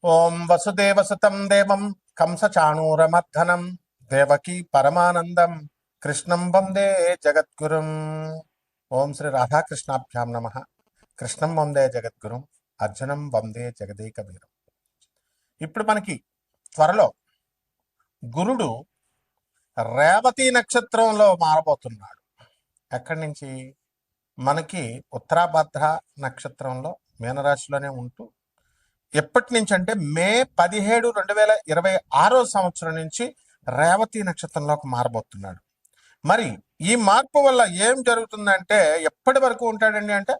ఓం వసుదేవసుతం దేవం కంసచాణూరమర్ధనం దేవకీ పరమానందం కృష్ణం వందే జగద్గురుం. ఓం శ్రీ రాధాకృష్ణాభ్యాం నమ. కృష్ణం వందే జగద్గురుం, అర్జునం వందే జగదేకవీరం. ఇప్పుడు మనకి త్వరలో గురుడు రేవతి నక్షత్రంలో మారబోతున్నాడు. ఎక్కడి నుంచి? మనకి ఉత్తరాభద్ర నక్షత్రంలో మీనరాశిలోనే ఉంటూ ఎప్పటి నుంచి అంటే మే 17, 2026 సంవత్సరం నుంచి రేవతి నక్షత్రంలోకి మారబోతున్నాడు. మరి ఈ మార్పు వల్ల ఏం జరుగుతుందంటే ఎప్పటి వరకు ఉంటాడండి అంటే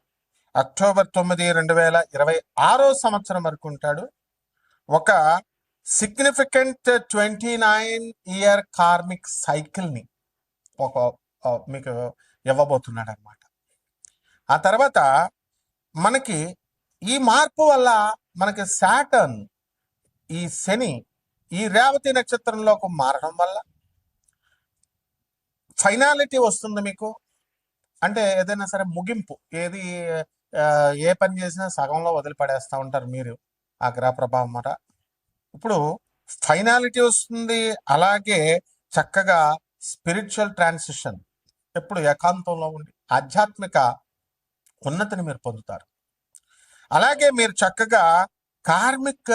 అక్టోబర్ 9, 2026 సంవత్సరం వరకు ఉంటాడు. ఒక సిగ్నిఫికెంట్ 29-year కార్మిక్ సైకిల్ని ఒక మీకు ఇవ్వబోతున్నాడు అనమాట. ఆ తర్వాత మనకి ఈ మార్పు వల్ల మనకి సాటర్న్, ఈ శని ఈ రేవతి నక్షత్రంలోకి మారడం వల్ల ఫైనాలిటీ వస్తుంది మీకు. అంటే ఏదైనా సరే ముగింపు, ఏది ఏ పని చేసినా సగంలో వదిలిపడేస్తూ ఉంటారు మీరు ఆ గ్రహ ప్రభావం మాట. ఇప్పుడు ఫైనాలిటీ వస్తుంది. అలాగే చక్కగా స్పిరిచువల్ ట్రాన్సిషన్, ఎప్పుడు ఏకాంతంలో ఉండి ఆధ్యాత్మిక ఉన్నతిని మీరు పొందుతారు. అలాగే మీరు చక్కగా కార్మిక్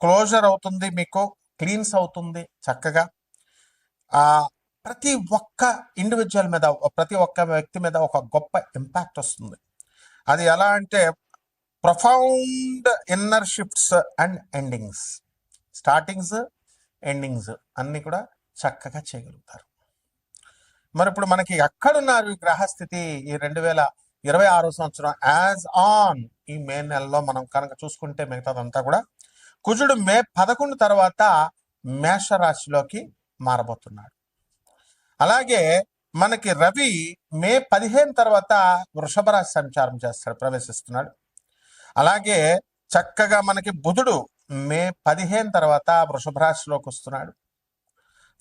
క్లోజర్ అవుతుంది, మీకు క్లీన్స్ అవుతుంది చక్కగా. ప్రతి ఒక్క ఇండివిజువల్ మీద, ప్రతి ఒక్క వ్యక్తి మీద ఒక గొప్ప ఇంపాక్ట్ వస్తుంది. అది ఎలా అంటే profound inner shifts and endings, startings endings అన్నీ కూడా చక్కగా చేయగలుగుతారు. మరి ఇప్పుడు మనకి ఎక్కడున్నారు ఈ గ్రహస్థితి? ఈ 2026 సంవత్సరం యాజ్ ఆన్ ఈ మే నెలలో మనం కనుక చూసుకుంటే మిగతాదంతా కూడా కుజుడు మే 11 తర్వాత మేషరాశిలోకి మారబోతున్నాడు. అలాగే మనకి రవి మే 15 తర్వాత వృషభ రాశి సంచారం చేస్తాడు, ప్రవేశిస్తున్నాడు. అలాగే చక్కగా మనకి బుధుడు మే 15 తర్వాత వృషభ రాశిలోకి వస్తున్నాడు.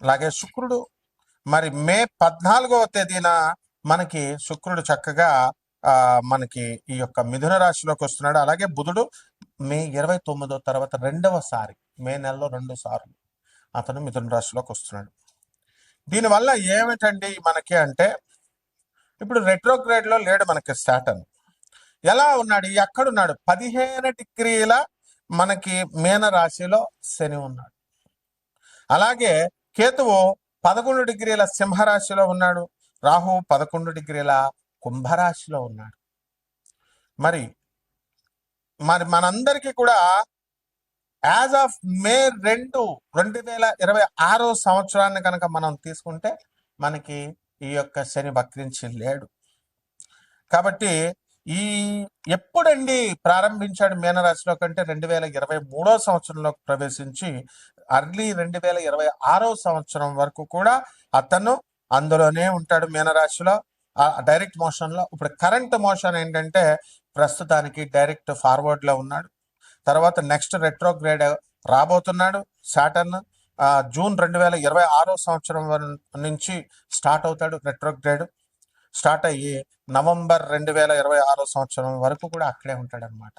అలాగే శుక్రుడు మరి మే 14వ తేదీన మనకి శుక్రుడు చక్కగా మనకి ఈ యొక్క మిథున రాశిలోకి వస్తున్నాడు. అలాగే బుధుడు మే 29వ తర్వాత రెండవసారి, మే నెలలో 2 సార్లు అతను మిథున రాశిలోకి వస్తున్నాడు. దీనివల్ల ఏమిటండి మనకి అంటే ఇప్పుడు రెట్రోగ్రేడ్లో లేడు మనకి సాటర్న్. ఎలా ఉన్నాడు? ఎక్కడున్నాడు? 15 డిగ్రీల మనకి మీన రాశిలో శని ఉన్నాడు. అలాగే కేతువు 11 డిగ్రీల సింహరాశిలో ఉన్నాడు. రాహు 11 డిగ్రీల కుంభరాశిలో ఉన్నాడు. మరి మనందరికీ కూడా యాజ్ ఆఫ్ మే 2, 2026 సంవత్సరాన్ని కనుక మనం తీసుకుంటే మనకి ఈ యొక్క శని వక్రించి లేడు. కాబట్టి ఈ ఎప్పుడండి ప్రారంభించాడు మీనరాశిలో కంటే 2023 సంవత్సరంలోకి ప్రవేశించి అర్లీ 2026 సంవత్సరం వరకు కూడా అతను అందులోనే ఉంటాడు మీనరాశిలో, డైరెక్ట్ మోషన్లో. ఇప్పుడు కరెంట్ మోషన్ ఏంటంటే ప్రస్తుతానికి డైరెక్ట్ ఫార్వర్డ్లో ఉన్నాడు. తర్వాత నెక్స్ట్ రెట్రోగ్రేడ్ రాబోతున్నాడు సాటర్న్. జూన్ 2026 సంవత్సరం నుంచి స్టార్ట్ అవుతాడు రెట్రోగ్రేడ్. స్టార్ట్ అయ్యి నవంబర్ 2026 సంవత్సరం వరకు కూడా అక్కడే ఉంటాడు అనమాట,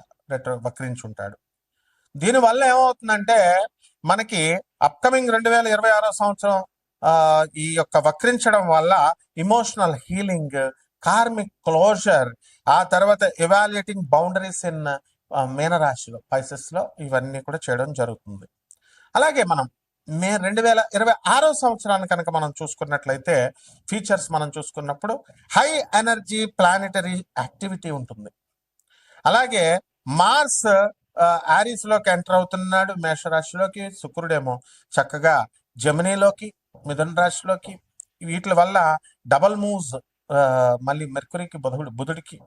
వక్రించి ఉంటాడు. దీనివల్ల ఏమవుతుందంటే మనకి అప్కమింగ్ 2026 సంవత్సరం ఈ యొక్క వక్రించడం వల్ల ఇమోషనల్ హీలింగ్, కార్మిక్ క్లోజర్, ఆ తర్వాత ఎవాల్యుయేటింగ్ బౌండరీస్ ఇన్ మీనరాశిలో, పైసెస్లో ఇవన్నీ కూడా చేయడం జరుగుతుంది. అలాగే మనం మే 2026 సంవత్సరాన్ని కనుక మనం చూసుకున్నట్లయితే ఫీచర్స్ మనం చూసుకున్నప్పుడు హై ఎనర్జీ ప్లానెటరీ యాక్టివిటీ ఉంటుంది. అలాగే మార్స్ ఆరీస్లోకి ఎంటర్ అవుతున్నాడు మేషరాశిలోకి. శుక్రుడేమో చక్కగా జమినీలోకి, మిథున రాశిలోకి. వీటి వల్ల డబల్ మూవ్స్ మళ్ళీ మెర్కురీకి, బుధుడికి,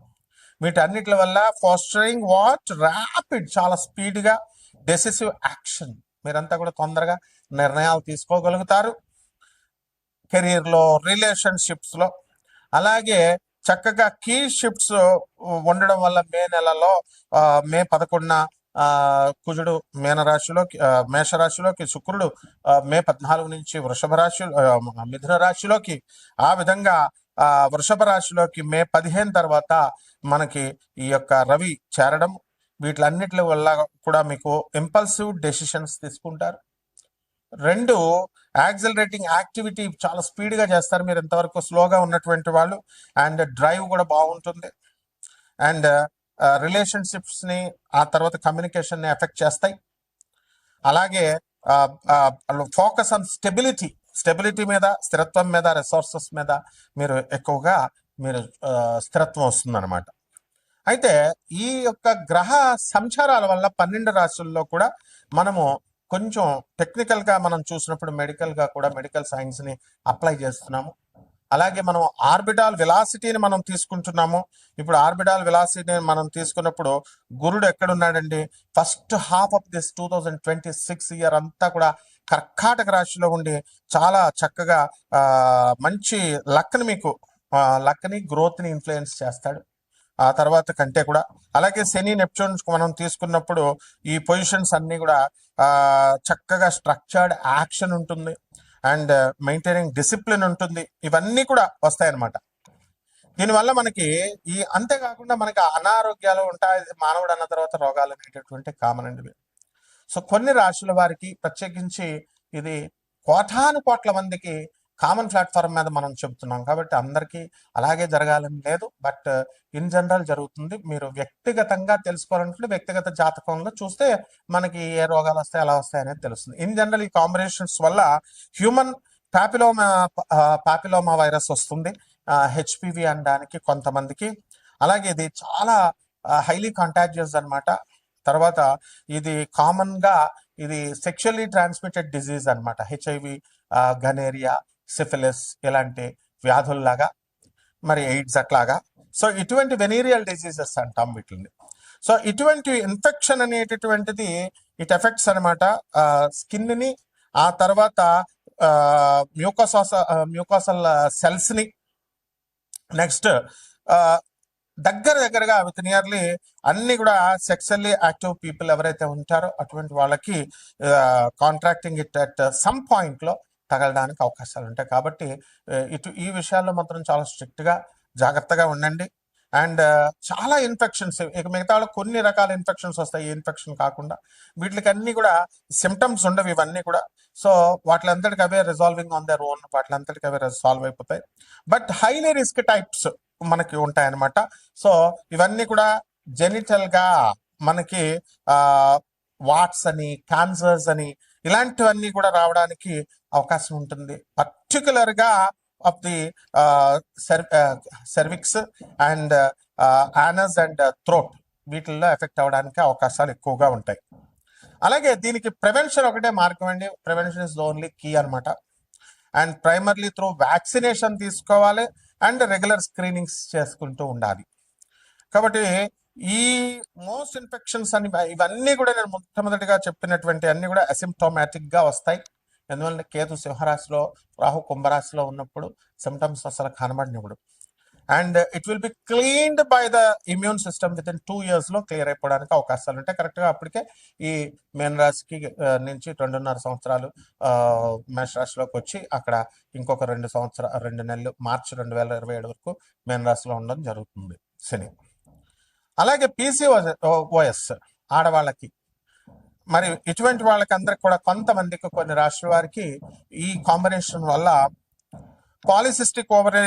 వీటన్నిటి వల్ల ఫాస్టరింగ్ వాట్ ర్యాపిడ్, చాలా స్పీడ్గా డెసిసివ్ యాక్షన్. మీరంతా కూడా తొందరగా నిర్ణయాలు తీసుకోగలుగుతారు కెరీర్లో, రిలేషన్షిప్స్లో. అలాగే చక్కగా కీ షిఫ్ట్స్ ఉండడం వల్ల మే నెలలో మే 11న కుజుడు మీనరాశిలోకి, మేషరాశిలోకి, శుక్రుడు మే 14 నుంచి వృషభ రాశి, మిథున రాశిలోకి, ఆ విధంగా వృషభ రాశిలోకి మే 15 తర్వాత మనకి ఈ యొక్క రవి చేరడం. వీటిలన్నిటి వల్ల కూడా మీకు ఇంపల్సివ్ డెసిషన్స్ తీసుకుంటారు. 2, యాక్సిలరేటింగ్ యాక్టివిటీ చాలా స్పీడ్గా చేస్తారు మీరు, ఇంతవరకు స్లోగా ఉన్నటువంటి వాళ్ళు. అండ్ డ్రైవ్ కూడా బాగుంటుంది. అండ్ రిలేషన్షిప్స్ని, ఆ తర్వాత కమ్యూనికేషన్ని ఎఫెక్ట్ చేస్తాయి. అలాగే ఫోకస్ ఆన్ స్టెబిలిటీ మీద, స్థిరత్వం మీద, రిసోర్సెస్ మీద మీరు ఎక్కువగా స్థిరత్వం వస్తుందన్నమాట. అయితే ఈ యొక్క గ్రహ సంచారాల వల్ల 12 రాశుల్లో కూడా మనము కొంచెం టెక్నికల్గా మనం చూసినప్పుడు మెడికల్గా కూడా మెడికల్ సైన్స్ని అప్లై చేస్తున్నాము. అలాగే మనం ఆర్బిటాల్ వెలాసిటీని మనం తీసుకుంటున్నాము. ఇప్పుడు ఆర్బిటాల్ వెలాసిటీని మనం తీసుకున్నప్పుడు గురుడు ఎక్కడున్నాడండి? First half of this 2026 year అంతా కూడా కర్కాటక రాశిలో ఉండి చాలా చక్కగా మంచి లక్ని గ్రోత్ని ఇన్ఫ్లుయెన్స్ చేస్తాడు ఆ తర్వాత కంటే కూడా. అలాగే శని నెప్ట్యూన్ మనం తీసుకున్నప్పుడు ఈ పొజిషన్స్ అన్నీ కూడా చక్కగా స్ట్రక్చర్డ్ యాక్షన్ ఉంటుంది అండ్ మెయింటైనింగ్ డిసిప్లిన్ ఉంటుంది. ఇవన్నీ కూడా వస్తాయన్నమాట. దీనివల్ల మనకి అంతేకాకుండా మనకి అనారోగ్యాలు ఉంటాయి. మానవుడు అన్న తర్వాత రోగాలు అనేటటువంటి కామన్ అండి. సో కొన్ని రాశుల వారికి ప్రత్యేకించి ఇది కోటాను మందికి కామన్ ప్లాట్ఫామ్ మీద మనం చెబుతున్నాం కాబట్టి అందరికీ అలాగే జరగాలని లేదు, బట్ ఇన్ జనరల్ జరుగుతుంది. మీరు వ్యక్తిగతంగా తెలుసుకోవాలనుకుంటే వ్యక్తిగత జాతకంలో చూస్తే మనకి ఏ రోగాలు వస్తాయి, ఎలా వస్తాయి అనేది తెలుస్తుంది. ఇన్ జనరల్ ఈ కాంబినేషన్స్ వల్ల హ్యూమన్ పాపిలోమా వైరస్ వస్తుంది, హెచ్పివి అనడానికి కొంతమందికి. అలాగే ఇది చాలా హైలీ కంటాజియస్ అనమాట. తర్వాత ఇది కామన్గా ఇది సెక్షువల్లీ ట్రాన్స్మిటెడ్ డిజీజ్ అనమాట. హెచ్ఐవి, గనేరియా, సిఫిలిస్ ఇలాంటి వ్యాధుల్లాగా, మరి ఎయిడ్స్ అట్లాగా. సో ఇటువంటి వెనీరియల్ డిజీజెస్ అంటాం వీటిని. సో ఇటువంటి ఇన్ఫెక్షన్ అనేటటువంటిది ఇట్ ఎఫెక్ట్స్ అనమాట స్కిన్ని, ఆ తర్వాత మ్యూకోసల్ సెల్స్ని. నెక్స్ట్ దగ్గరగా విత్ నియర్లీ అన్ని కూడా సెక్సువల్లీ యాక్టివ్ పీపుల్ ఎవరైతే ఉంటారో అటువంటి వాళ్ళకి కాంట్రాక్టింగ్ ఇట్ అట్ సమ్ పాయింట్లో తగలడానికి అవకాశాలు ఉంటాయి. కాబట్టి ఈ విషయాల్లో మాత్రం చాలా స్ట్రిక్ట్గా జాగ్రత్తగా ఉండండి. అండ్ చాలా ఇన్ఫెక్షన్స్, ఇక మిగతా కొన్ని రకాల ఇన్ఫెక్షన్స్ వస్తాయి. ఈ ఇన్ఫెక్షన్ కాకుండా వీటికి అన్ని కూడా సిమ్టమ్స్ ఉండవు ఇవన్నీ కూడా. సో వాటిలంతటికి అవే రిజాల్వింగ్ ఆన్ దర్ ఓన్, వాటిలంతటికి అవే సాల్వ్ అయిపోతాయి. బట్ హైలీ రిస్క్ టైప్స్ మనకి ఉంటాయన్నమాట. సో ఇవన్నీ కూడా జెనిటల్గా మనకి వాట్స్ అని, క్యాన్సర్స్ అని ఇలాంటివన్నీ కూడా రావడానికి అవకాశం ఉంటుంది. పర్టికులర్గా of the cervix and anus and throat, వీటిల్లో ఎఫెక్ట్ అవ్వడానికి అవకాశాలు ఎక్కువగా ఉంటాయి. అలాగే దీనికి ప్రివెన్షన్ ఒకటే మార్గం అండి. Prevention is the only key అనమాట. అండ్ ప్రైమర్లీ త్రూ వ్యాక్సినేషన్ తీసుకోవాలి అండ్ రెగ్యులర్ స్క్రీనింగ్స్ చేసుకుంటూ ఉండాలి. కాబట్టి ఈ మోస్ట్ ఇన్ఫెక్షన్స్ అని ఇవన్నీ కూడా నేను మొట్టమొదటిగా చెప్పినటువంటి అన్ని కూడా అసిమ్టోమాటిక్గా వస్తాయి. ఎందువల్ల కేతు సింహరాశిలో, రాహు కుంభరాశిలో ఉన్నప్పుడు సిమ్టమ్స్ అసలు కనబడినప్పుడు. And it will be cleaned by the immune system with in 2 yearsలో క్లియర్ అయిపోవడానికి అవకాశాలు ఉంటాయి. కరెక్ట్గా అప్పటికే ఈ మేన రాశికి నుంచి 2.5 సంవత్సరాలు మేష రాశిలోకి వచ్చి అక్కడ ఇంకొక 2 నెలలు మార్చి 2027 వరకు మేన రాశిలో ఉండడం జరుగుతుంది శని. అలాగే PCOS ఆడవాళ్ళకి, మరి ఇటువంటి వాళ్ళకి అందరికి కూడా కొంతమందికి కొన్ని రాష్ట్రాల వారికి ఈ కాంబినేషన్ వల్ల పాలిసిస్టిక్ ఓవరీ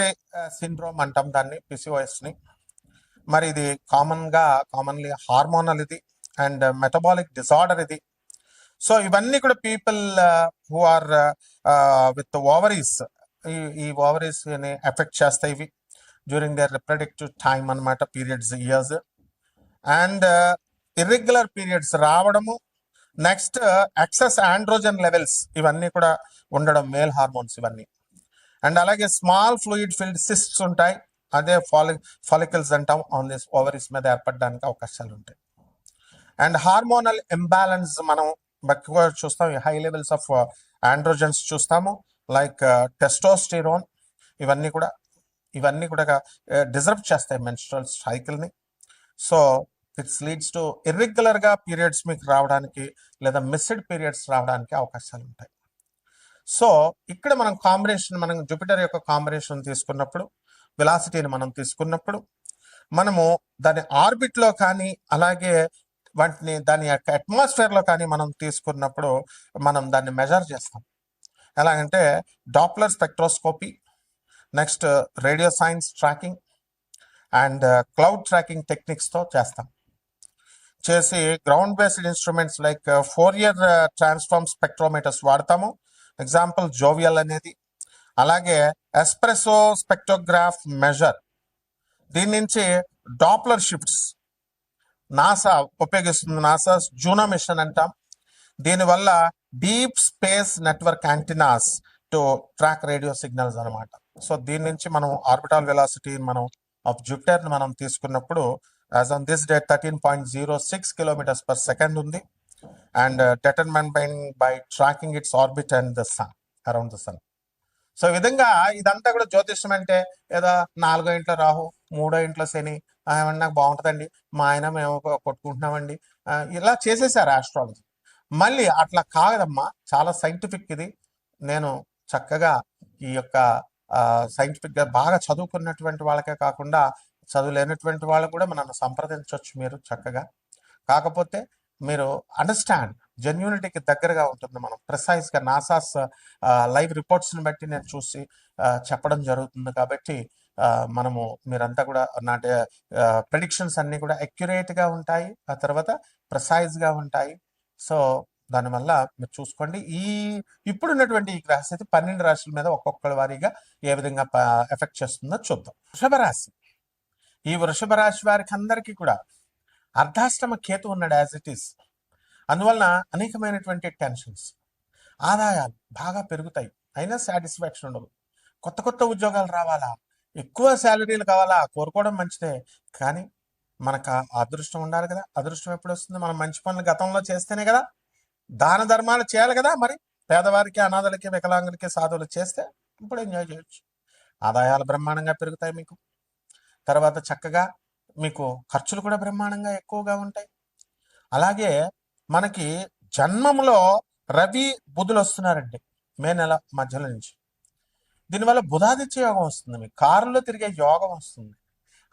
సిండ్రోమ్ అంటాం దాన్ని, PCOSని. మరి ఇది కామన్లీ హార్మోనల్ ఇది అండ్ మెటబాలిక్ డిసార్డర్ ఇది. సో ఇవన్నీ కూడా people who are with ovaries, ఈ ఓవరీస్ని ఎఫెక్ట్ చేస్తాయి ఇవి డ్యూరింగ్ దర్ రిప్రొడక్టివ్ టైమ్ అనమాట, periods, years. And irregular periods రావడము, నెక్స్ట్ ఎక్సెస్ ఆండ్రోజన్ లెవెల్స్ ఇవన్నీ కూడా ఉండడం, మేల్ హార్మోన్స్ ఇవన్నీ. అండ్ అలాగే స్మాల్ ఫ్లూయిడ్ ఫిల్డ్ సిస్ట్స్ ఉంటాయి, అదే ఫాలికల్స్ అంటాం, ఆన్ దిస్ ఓవరీస్ మీద ఏర్పడడానికి అవకాశాలు ఉంటాయి. అండ్ హార్మోనల్ ఇంబ్యాలెన్స్ మనం ఎక్కువ చూస్తాం, హై లెవెల్స్ ఆఫ్ ఆండ్రోజన్స్ చూస్తాము, లైక్ టెస్టోస్టిరోన్. ఇవన్నీ కూడా డిజర్వ్ చేస్తాయి మెన్స్ట్రువల్ సైకిల్ని. సో ఇట్స్ లీడ్స్ టు ఇర్రెగ్యులర్గా పీరియడ్స్ మీకు రావడానికి లేదా మిస్డ్ పీరియడ్స్ రావడానికి అవకాశాలు ఉంటాయి. సో ఇక్కడ మనం జూపిటర్ యొక్క కాంబినేషన్ తీసుకున్నప్పుడు, వెలాసిటీని మనం తీసుకున్నప్పుడు, మనము దాని ఆర్బిట్లో కానీ అలాగే వాటిని దాని యొక్క అట్మాస్ఫియర్లో కానీ మనం తీసుకున్నప్పుడు మనం దాన్ని మెజర్ చేస్తాం. ఎలాగంటే Doppler spectroscopy, next radio science tracking and cloud tracking టెక్నిక్స్తో చేస్తాం. చేసి ground based instruments like Fourier transform spectrometers వాడతాము. ఎగ్జాంపుల్ జోవియల్ అనేది. అలాగే ఎస్ప్రెసో స్పెక్ట్రోగ్రాఫ్ మెజర్, దీని నుంచి డాప్లర్ షిఫ్ట్స్ నాసా ఉపయోగిస్తుంది. నాసా జూనో మిషన్ అంటాం. దీనివల్ల deep space network antennas to track radio signals అనమాట. సో దీని నుంచి మనం ఆర్బిటాల్ వెలాసిటీ మనం ఆఫ్ జూపిటర్ మనం తీసుకున్నప్పుడు as on this date 13.06 kilometres per second ఉంది. And determined by tracking its orbit and the sun, around the sun. So ఈ విధంగా ఇదంతా కూడా జ్యోతిష్యం అంటే ఏదో 4వ ఇంట్లో రాహు, 3వ ఇంట్లో శని, ఏమన్నా నాకు బాగుంటుందండి, మా ఆయన మేము కొట్టుకుంటున్నామండి, ఇలా చేసేసారు ఆస్ట్రాలజీ. మళ్ళీ అట్లా కాదమ్మా, చాలా సైంటిఫిక్ ఇది. నేను చక్కగా ఈ యొక్క సైంటిఫిక్గా బాగా చదువుకున్నటువంటి వాళ్ళకే కాకుండా చదువులేనటువంటి వాళ్ళు కూడా నన్ను సంప్రదించవచ్చు మీరు చక్కగా. కాకపోతే మీరు అండర్స్టాండ్, జెన్యూనిటీకి దగ్గరగా ఉంటుంది. మనం ప్రిసైజ్గా నాసాస్ లైవ్ రిపోర్ట్స్ని బట్టి నేను చూసి చెప్పడం జరుగుతుంది. కాబట్టి మనము మీరంతా కూడా నా ప్రెడిక్షన్స్ అన్నీ కూడా అక్యురేట్గా ఉంటాయి, ఆ తర్వాత ప్రిసైజ్గా ఉంటాయి. సో దానివల్ల మీరు చూసుకోండి. ఇప్పుడున్నటువంటి ఈ గ్రహస్థితి 12 రాశుల మీద ఒక్కొక్కరి వారీగా ఏ విధంగా ఎఫెక్ట్ చేస్తుందో చూద్దాం. వృషభ రాశి. ఈ వృషభ రాశి వారికి అందరికీ కూడా అర్ధాష్టమ కేతు ఉన్నాడు యాజ్ ఇట్ ఈస్. అందువలన అనేకమైనటువంటి టెన్షన్స్, ఆదాయాలు బాగా పెరుగుతాయి, అయినా సాటిస్ఫాక్షన్ ఉండదు. కొత్త కొత్త ఉద్యోగాలు రావాలా, ఎక్కువ శాలరీలు కావాలా, కోరుకోవడం మంచిదే, కానీ మనకు అదృష్టం ఉండాలి కదా. అదృష్టం ఎప్పుడు వస్తుంది? మనం మంచి పనులు గతంలో చేస్తేనే కదా. దాన ధర్మాలు చేయాలి కదా. మరి పేదవారికి, అనాథలకి, వికలాంగులకి, సాధువులు చేస్తే ఇప్పుడు ఎంజాయ్ చేయొచ్చు. ఆదాయాలు బ్రహ్మాండంగా పెరుగుతాయి మీకు. తర్వాత చక్కగా మీకు ఖర్చులు కూడా బ్రహ్మాండంగా ఎక్కువగా ఉంటాయి. అలాగే మనకి జన్మంలో రవి బుధులు వస్తున్నారండి మే నెల మధ్యలో నుంచి. దీనివల్ల బుధాదిత్య యోగం వస్తుంది, మీకు కారులో తిరిగే యోగం వస్తుంది.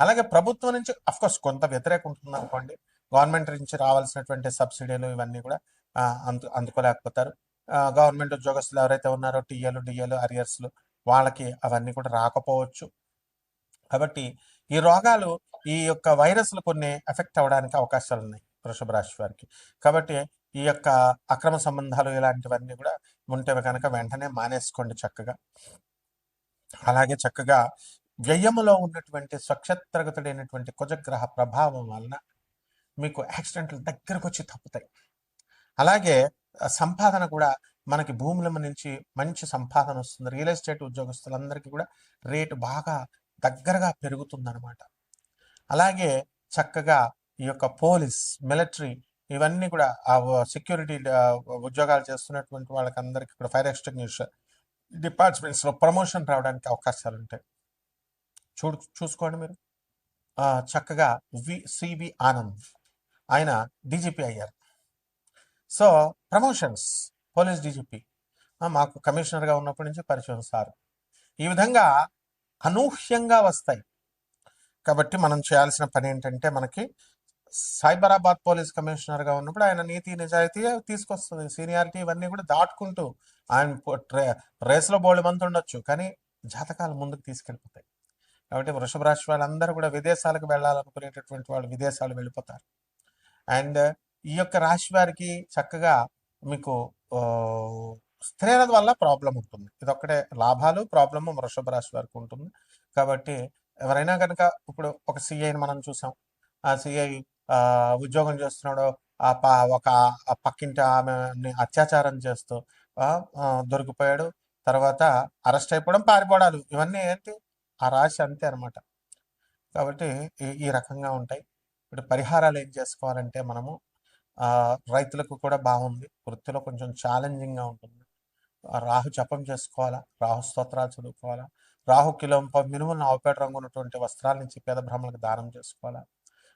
అలాగే ప్రభుత్వం నుంచి అఫ్కోర్స్ కొంత వ్యతిరేకం ఉంటుంది అనుకోండి. గవర్నమెంట్ నుంచి రావాల్సినటువంటి సబ్సిడీలు ఇవన్నీ కూడా అందుకోలేకపోతారు. గవర్నమెంట్ ఉద్యోగస్తులు ఎవరైతే ఉన్నారో టీఏలు అరియర్స్లు, వాళ్ళకి అవన్నీ కూడా రాకపోవచ్చు. కాబట్టి ఈ రోగాలు, ఈ యొక్క వైరస్లు కొన్ని ఎఫెక్ట్ అవ్వడానికి అవకాశాలు ఉన్నాయి వృషభ రాశి వారికి. కాబట్టి ఈ యొక్క అక్రమ సంబంధాలు ఇలాంటివన్నీ కూడా ఉంటే కనుక వెంటనే మానేసుకోండి చక్కగా. అలాగే చక్కగా వ్యయములో ఉన్నటువంటి స్వక్షేత్రగతుడైనటువంటి కుజగ్రహ ప్రభావం వలన మీకు యాక్సిడెంట్లు దగ్గరకు వచ్చి తప్పుతాయి. అలాగే సంపాదన కూడా మనకి భూముల నుంచి మంచి సంపాదన వస్తుంది. రియల్ ఎస్టేట్ ఉద్యోగస్తులందరికీ కూడా రేటు బాగా దగ్గరగా పెరుగుతుందన్నమాట. అలాగే చక్కగా ఈ యొక్క పోలీస్, మిలిటరీ ఇవన్నీ కూడా ఆ సెక్యూరిటీ ఉద్యోగాలు చేస్తున్నటువంటి వాళ్ళకి అందరికీ కూడా ఫైర్ ఎక్స్టింగ్విషర్ డిపార్ట్మెంట్స్లో ప్రమోషన్ రావడానికి అవకాశాలు ఉంటాయి. చూసుకోండి మీరు. చక్కగా సివి ఆనంద్ ఆయన డీజీపీ అయ్యారు. సో ప్రమోషన్స్, పోలీస్ డీజీపీ, మాకు కమిషనర్గా ఉన్నప్పటి నుంచి పరిచయం సార్. ఈ విధంగా అనూహ్యంగా వస్తాయి. కాబట్టి మనం చేయాల్సిన పని ఏంటంటే, మనకి సైబరాబాద్ పోలీస్ కమిషనర్గా ఉన్నప్పుడు ఆయన నీతి నిజాయితీ తీసుకొస్తుంది. సీనియారిటీ ఇవన్నీ కూడా దాటుకుంటూ ఆయన రేస్లో బోల్డ్ మంది ఉండొచ్చు, కానీ జాతకాలు ముందుకు తీసుకెళ్ళిపోతాయి. కాబట్టి వృషభ రాశి వాళ్ళందరూ కూడా విదేశాలకు వెళ్ళాలనుకునేటటువంటి వాళ్ళు విదేశాలు వెళ్ళిపోతారు. అండ్ ఈ యొక్క రాశి వారికి చక్కగా మీకు స్త్రీల వల్ల ప్రాబ్లం ఉంటుంది. ఇదొక్కటే లాభాలు, ప్రాబ్లము వృషభ రాశి వారికి ఉంటుంది. కాబట్టి ఎవరైనా కనుక ఇప్పుడు ఒక సిఐని మనం చూసాం. ఆ సిఐ ఉద్యోగం చేస్తున్నాడు, ఒక పక్కింటి ఆమెని అత్యాచారం చేస్తూ దొరికిపోయాడు. తర్వాత అరెస్ట్ అయిపోవడం, పారిపోవడాలు, ఇవన్నీ ఏంటి? ఆ రాశి అంతే అనమాట. కాబట్టి ఈ రకంగా ఉంటాయి. ఇప్పుడు పరిహారాలు ఏం చేసుకోవాలంటే, మనము రైతులకు కూడా బాగుంది, వృత్తిలో కొంచెం ఛాలెంజింగ్గా ఉంటుంది. రాహు జపం చేసుకోవాలా, రాహు స్తోత్రాలు చదువుకోవాలా, రాహు కిలో మినుములను ఆవుపేట రంగు ఉన్నటువంటి వస్త్రాల నుంచి పేద బ్రాహ్మణులకు దానం చేసుకోవాలా.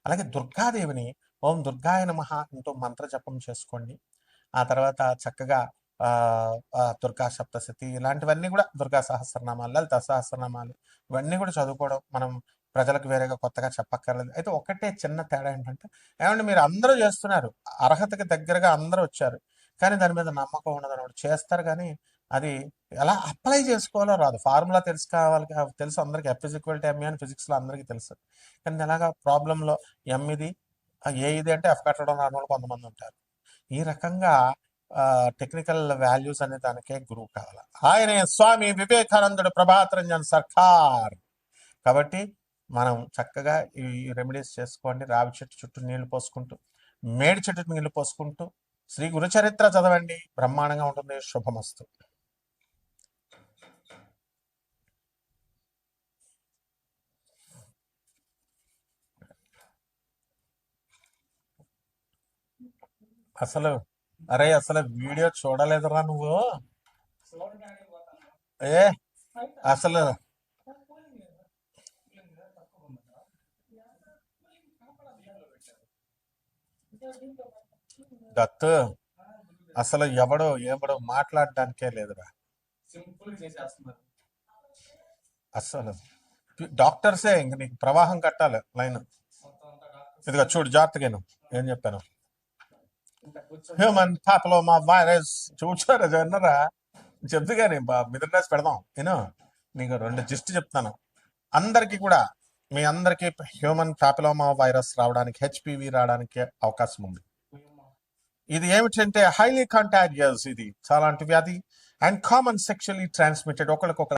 అలాగే దుర్గాదేవిని ఓం దుర్గాయ నమః అంటూ మంత్ర జపం చేసుకోండి. ఆ తర్వాత చక్కగా దుర్గా సప్తశతి ఇలాంటివన్నీ కూడా, దుర్గా సహస్రనామాలు, లలిత సహస్రనామాలు ఇవన్నీ కూడా చదువుకోవడం. మనం ప్రజలకు వేరేగా కొత్తగా చెప్పక్కర్లేదు. అయితే ఒకటే చిన్న తేడా ఏంటంటే, ఏమంటే మీరు అందరూ చేస్తున్నారు, అర్హతకి దగ్గరగా అందరూ వచ్చారు, కానీ దాని మీద నమ్మకం ఉండదు అనమాట. చేస్తారు కానీ అది ఎలా అప్లై చేసుకోవాలో రాదు. ఫార్ములా తెలుసు అందరికి, F=ma అని ఫిజిక్స్లో అందరికీ తెలుసు, కానీ ఎలాగా ప్రాబ్లంలో ఎం ఇది ఏ ఇది అంటే ఎఫ్ కట్టడం రాని వాళ్ళు కొంతమంది ఉంటారు. ఈ రకంగా టెక్నికల్ వాల్యూస్ అనే దానికే గురువు కావాలి. ఆయనే స్వామి వివేకానందుడు ప్రభాత్ రంజన్ సర్కార్. కాబట్టి మనం చక్కగా ఈ రెమెడీస్ చేసుకోండి. రావి చెట్టు చుట్టూ నీళ్లు పోసుకుంటూ, మేడి చెట్టు నీళ్లు పోసుకుంటూ, శ్రీ గురు చరిత్ర చదవండి, బ్రహ్మాండంగా ఉంటుంది. శుభమస్తు. అసలు వీడియో చూడలేదురా నువ్వు? ఏ అసలు దత్తు అసలు ఎవడో మాట్లాడడానికే లేదురా. అసలు డాక్టర్సే ఇంక నీకు ప్రవాహం కట్టాలి లైన్. ఇదిగో చూడు జాగ్రత్తగా ఏం చెప్పాను. హ్యూమన్ పాపిలోమా వైరస్ చూచారా జన్నరా చెప్తూ కానీ మిడిల్ క్లాస్ పెడదాం. నేను నీకు 2 జిస్ట్ చెప్తాను. అందరికీ కూడా, మీ అందరికీ హ్యూమన్ పాపిలోమా వైరస్ రావడానికి, హెచ్పివి రావడానికి అవకాశం ఉంది. ఇది ఏమిటంటే హైలీ కంటాజియస్, ఇది చాలా వ్యాధి, అండ్ కామన్ సెక్షువల్లీ ట్రాన్స్మిటెడ్, ఒకరికొకరు